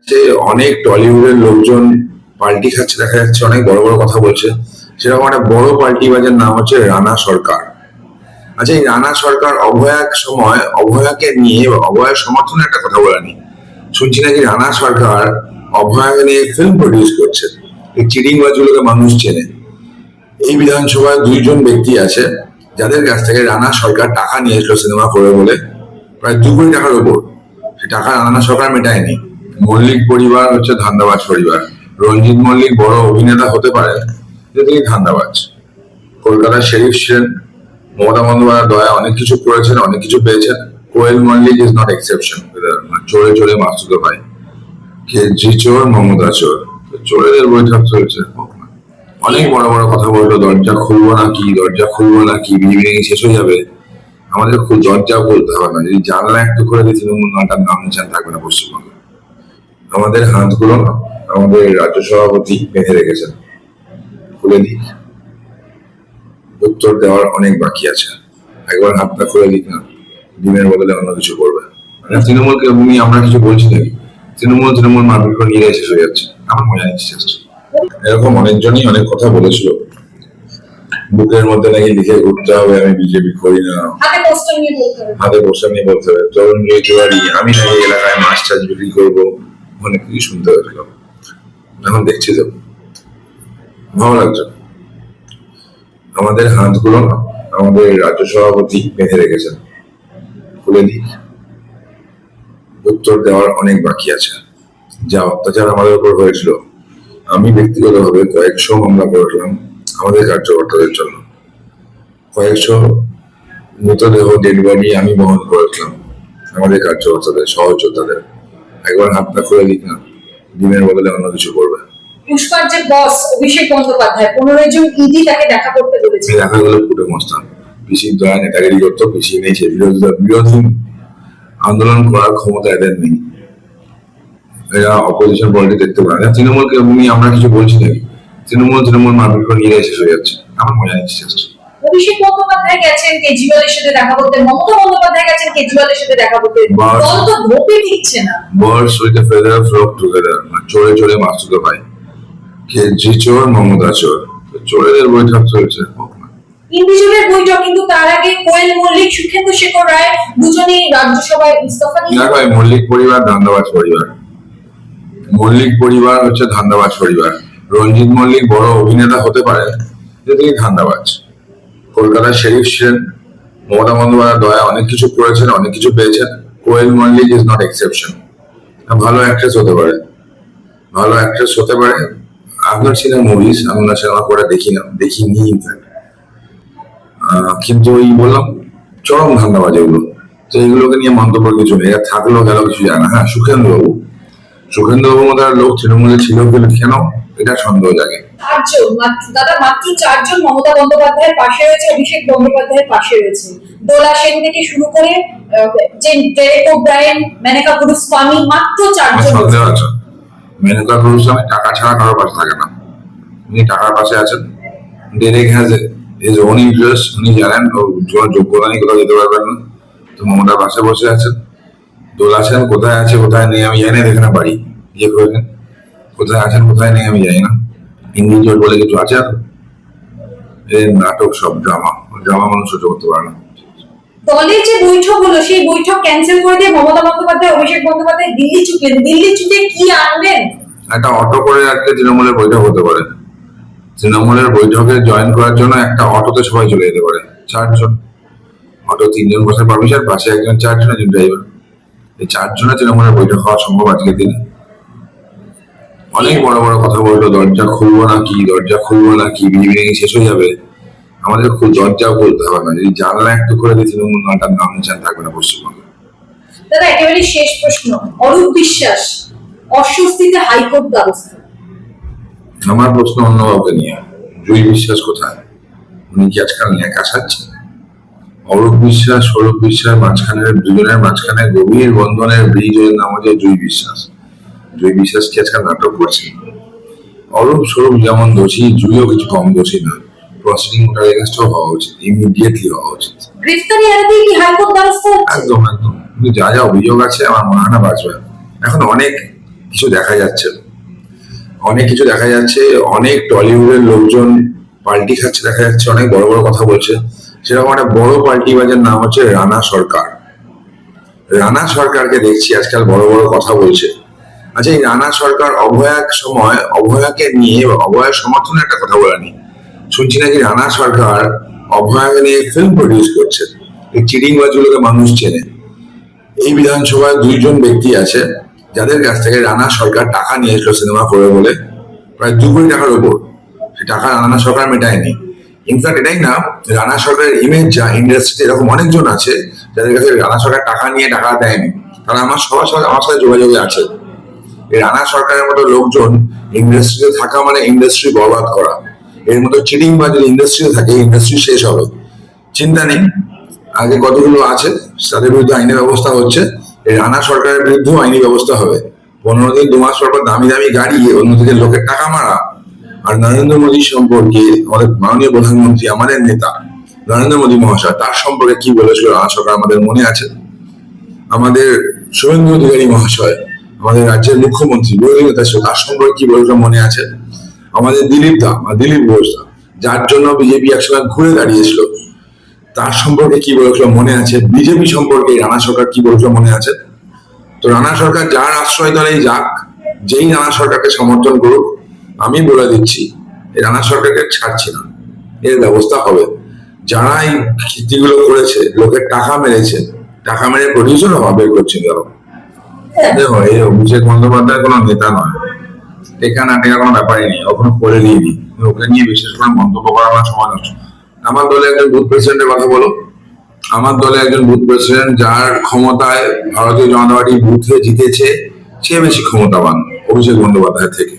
যে অনেক টলিউডের লোকজন পাল্টি খাচ্ছে দেখা যাচ্ছে, অনেক বড় বড় কথা বলছে। সেরকম একটা বড় পাল্টিবাজের নাম হচ্ছে রানা সরকার। আচ্ছা, এই রানা সরকার অভয়ার সময় অভয়াকে নিয়ে অভয়ার সমর্থনে একটা কথা বলেনি। শুনছি নাকি রানা সরকার অভয়াকে নিয়ে ফিল্ম প্রডিউস করছে। এই চিটিংবাজগুলোকে মানুষ চেনে। এই বিধানসভায় দুইজন ব্যক্তি আছে যাদের কাছ থেকে রানা সরকার টাকা নিয়ে এসলো সিনেমা করে বলে, প্রায় 2 কোটি টাকার উপর। সে টাকা রানা সরকার মেটায়নি। মল্লিক পরিবার হচ্ছে ধান্দাবাজ পরিবার। রঞ্জিত মল্লিক বড় অভিনেতা হতে পারে, যে তিনি ধান্দাবাজ। কলকাতার শেরিফ ছিলেন, মমতা বন্দ্যোপাধ্যায় দয়া অনেক কিছু করেছেন, অনেক কিছু পেয়েছেন। Koel Mallick is not exception. চোরে চোরে মাসুদো ভাই, কেজি চোর মমতা চোর, চোরেদের বৈঠক চলছে। অনেক বড় বড় কথা বললো, দরজা খুলবো নাকি, দরজা খুলবো নাকি, বিড়ি শেষ হয়ে যাবে। আমাদের খুব দরজা বলতে হবে না, যদি জানলা একটু করে দিয়ে তৃণমূল নাটার নাম নিচান থাকবে না পশ্চিমবঙ্গে। আমাদের হাতগুলো না আমাদের রাজ্য সভাপতি বেঁধে রেখেছেন, খুলে দিক। উত্তর দেওয়ার অনেক বাকি আছে, একবার হাতটা খুলে দিক না, ডিমের বদলে অন্য কিছু করবে। মানে তৃণমূলকে আমরা কিছু বলছি নাকি? তৃণমূল মারপিট করে নিয়ে শেষ হয়ে যাচ্ছে। আমার মজা নিচ্ছে চেষ্টা। এরকম অনেকজনই অনেক কথা বলেছিল, বুকের মধ্যে নাকি লিখে ঘুরতে হবে আমি বিজেপি করি না, হাতে পোস্টার নিয়ে বলতে হবে তরুণ জয়তিওয়ারি, আমি নাকি এলাকায় মাছ টাছ বিক্রি করবো, অনেক কিছু শুনতে হয়েছিল। এখন দেখছি তো ভালো লাগছে। আমাদের হাতগুলো না আমাদের রাজ্য সভাপতি বেঁধে রেখেছেন, খুলে দিক। উত্তর দেওয়ার অনেক বাকি আছে। যা অত্যাচার আমাদের উপর হয়েছিল, আমি ব্যক্তিগতভাবে কয়েকশো মামলা করেছিলাম আমাদের কার্যকর্তাদের জন্য। কয়েকশো মৃতদেহ ডেড বডি আমি বহন করেছিলাম আমাদের কার্যকর্তাদের, সহযোদ্ধাদের। একবার হাতটা খুলে দিক না, ডিমের বদলে অন্য কিছু করবে। পুষ্পার যে বস অভিষেক বন্দ্যোপাধ্যায় 15 জন ইডি তাকে দেখা করতে বলেছে। দেখা গেল পুরো মস্তান। পিসির দয়া নেতাগিরি করতো, পিসি নেই, সে বিরোধী আন্দোলন করার ক্ষমতা এদের নেই। এরা অপোজিশন পলিটিক্স দেখতে পারে না। তৃণমূলকে আমরা কিছু বলছি নাকি? তৃণমূল মারপিট করে নিয়ে শেষ হয়ে যাচ্ছে। আমার মজা নিচ্ছে চেষ্টা। অভিষেক বন্দ্যোপাধ্যায় গেছেন কেজরিওয়ালের সাথে দেখা করতে, মমতা বন্দ্যোপাধ্যায় গেছেন কেজরিওয়ালের সাথে দেখা করতে, দল তো ধোপে দিচ্ছে না। Birds with a feather flock together, চোরে চোরে মাসুদো ভাই, কেজি চোর মমতা চোর, চোরেদের বৈঠক চলছে। ইন্ডিভিজুয়ালের বৈঠক, কিন্তু তার আগে কোয়েল মল্লিক, সুখেন্দু শেখর রায় দুজনেই রাজ্যসভায় ইস্তফা দিয়ে। না ভাই, মল্লিক পরিবার ধান্দাবাজ পরিবার। মল্লিক পরিবার হচ্ছে ধান্দাবাজ পরিবার। রঞ্জিত মল্লিক বড় অভিনেতা হতে পারে, যে তিনি ধান্দাবাজ। কলকাতার শেরিফ ছিলেন, মমতা বন্দ্যোপাধ্যায় দয়া অনেক কিছু করেছেন, অনেক কিছু পেয়েছেন। Koel Mallick is not exception. ভালো অ্যাক্ট্রেস হতে পারে, ভালো অ্যাক্ট্রেস হতে পারে। আপনার সিনেমা মুভিজ আমি ওনার সিনেমা করে দেখিনি ইনফ্যাক্ট। কিন্তু ওই বললাম চরম ধান্দাবাজ এগুলো। তো এইগুলোকে নিয়ে মন্তব্য কিছু নেই, থাকলেও গেল কিছু যায় না। হ্যাঁ, সুখেন্দু বাবু মতো লোক তৃণমূলে ছিল কেন, এটা সন্দেহ জাগে। মাত্র 4 জন মমতা বন্দ্যোপাধ্যায়ের পাশে রয়েছে, অভিষেক বন্দ্যোপাধ্যায়ের পাশে রয়েছে। দোলা সেন থেকে শুরু করে ডেরেক ওব্রায়েন, মেনকা গুরুস্বামী, মাত্র 4 জন। সন্দেহ আছে, মেনকা গুরুস্বামী টাকা ছাড়া কারোর পাশে থাকে না। উনি টাকার পাশে আছেন। Derek has his own interest, উনি জানেন যোগ্যতা নিয়ে কোথাও যেতে পারবেন না, তো মমতার পাশে বসে আছেন। দোলা সেন কোথায় আছে কোথায় নেই আমি জানি না, দেখে না বাড়ি ইয়ে করেছেন। কোথায় আছেন কোথায় নেই আমি জানি না। ইন্ডিভিজুয়াল বলে কিছু আছে আর এর নাটক, সব ড্রামা মানুষ সহ্য করতে পারে না। দলের যে বৈঠক হলো, সেই বৈঠক ক্যান্সেল করে দিয়ে মমতা বন্দ্যোপাধ্যায়, অভিষেক বন্দ্যোপাধ্যায় দিল্লি ছুটলেন। দিল্লি ছুটে কি আনবেন? একটা অটো করে আজকে তৃণমূলের বৈঠক হতে পারে। তৃণমূলের বৈঠকে জয়েন করার জন্য একটা অটোতে সবাই চলে যেতে পারে। 4 জন অটো, 3 জন বসে পারমিশন, পাশে একজন, 4 জন একজন ড্রাইভার। এই 4 জনের তৃণমূলের বৈঠক হওয়া সম্ভব আজকের দিনে। অনেক বড় বড় কথা বললো, দরজা খুলবো নাকি, বিড়ি শেষ হয়ে যাবে। আমাদের খুব দরজাও বলতে হবে না, যদি জানলা একটু করে দিয়ে তৃণমূল নাটার নাম নিচান থাকবে না পশ্চিমবঙ্গে। দাদা, একেবারে শেষ প্রশ্ন, অরূপ বিশ্বাস অস্বস্তিতে হাইকোর্ট ব্যবস্থা। আমার প্রশ্ন অন্য কাউকে নিয়ে। জুই বিশ্বাস কোথায়? উনি কি আজকাল ন্যাকা সাজছেন? অরূপ বিশ্বাস, স্বরূপ বিশ্বাস দুজনের মাঝখানে গভীর বন্ধনের ব্রিজের নাম হচ্ছে জুই বিশ্বাস। জুই বিশ্বাস কি আজকাল নাটক করছেন? অরূপ স্বরূপ যেমন দোষী, জুইও কিছু কম দোষী না। প্রসিডিং ওটার এগেইনস্টও হওয়া উচিত, ইমিডিয়েটলি হওয়া উচিত। গ্রেফতারি এড়াতে কি হাইকোর্ট ব্যবস্থা? একদম। যা অভিযোগ আছে আমার মনে হয় না বাঁচবে। এখন অনেক কিছু দেখা যাচ্ছে, অনেক টলিউডের লোকজন পাল্টি খাচ্ছে দেখা যাচ্ছে, অনেক বড় বড় কথা বলছে। সেরকম একটা বড় পাল্টিবাজের নাম হচ্ছে রানা সরকার। রানা সরকারকে দেখছি আজকাল বড় বড় কথা বলছে। আচ্ছা, এই রানা সরকার অভয়াকে নিয়ে অভয়ার সমর্থনে একটা কথা বলেনি। শুনছি নাকি রানা সরকার অভয়াকে নিয়ে ফিল্ম প্রডিউস করছে। এই চিটিংবাজগুলোকে মানুষ চেনে। এই বিধানসভায় দুইজন ব্যক্তি আছে যাদের কাছ থেকে রানা সরকার টাকা নিয়েছিল সিনেমা করে বলে, প্রায় 2 কোটি টাকার উপর। সে টাকা রানা সরকার মেটায়নি। ইনফ্যাক্ট এটাই না, রানা সরকারের ইমেজ যা ইন্ডাস্ট্রিতে, এরকম অনেকজন আছে যাদের কাছে রানা সরকার টাকা নিয়ে টাকা দেয়নি। তারা আমার সাথে যোগাযোগে আছে। এই রানা সরকারের মতো লোকজন ইন্ডাস্ট্রিতে থাকা মানে ইন্ডাস্ট্রি বরবাদ করা। এর মতো চিটিংবাজ যদি ইন্ডাস্ট্রিতে থাকে, ইন্ডাস্ট্রি শেষ হবে। চিন্তা নেই, আগে কতগুলো আছে তাদের বিরুদ্ধে আইনি ব্যবস্থা হচ্ছে, এই রানা সরকারের বিরুদ্ধেও আইনি ব্যবস্থা হবে। 15 দিন 2 মাস পর দামি দামি গাড়ি অন্যদিকে লোকের টাকা মারা। আর নরেন্দ্র মোদী সম্পর্কে আমাদের মাননীয় প্রধানমন্ত্রী, আমাদের নেতা নরেন্দ্র মোদী মহাশয়, তার সম্পর্কে কি বলেছিল রানা সরকার আমাদের মনে আছে। আমাদের শুভেন্দু অধিকারী মহাশয়, আমাদের রাজ্যের মুখ্যমন্ত্রী, বিরোধী নেতা ছিল, তার সম্পর্কে কি বলেছিল মনে আছে। আমাদের দিলীপ ঘোষ, যার জন্য বিজেপি একসময় ঘুরে দাঁড়িয়েছিল, তার সম্পর্কে কি বলেছিল মনে আছে। বিজেপি সম্পর্কে রানা সরকার কি বলেছিল মনে আছে। তো রানা সরকার যার আশ্রয় দলেই যাক, যেই রানা সরকারকে সমর্থন করুক, আমি বলে দিচ্ছি এই রানা সরকারকে ছাড়ছি না, এর ব্যবস্থা হবে। যারা এই কীর্তিগুলো করেছে, লোকের টাকা মেরেছে, টাকা মেরে প্রডিউসার বের করছে কেন। দেখো, এই অভিষেক বন্দ্যোপাধ্যায় কোনো নেতা নয়, টেকা না টেকা কোনো ব্যাপারই নেই, কখনো করে দিইনি। ওকে নিয়ে বিশেষ করে মন্তব্য করা আমার সময় নষ্ট। আমার দলে একজন বুথ প্রেসিডেন্টের কথা বলো। আমার দলে একজন বুথ প্রেসিডেন্ট যার ক্ষমতায় ভারতীয় জনতা পার্টি বুথে জিতেছে, সে বেশি ক্ষমতাবান অভিষেক বন্দ্যোপাধ্যায় থেকে।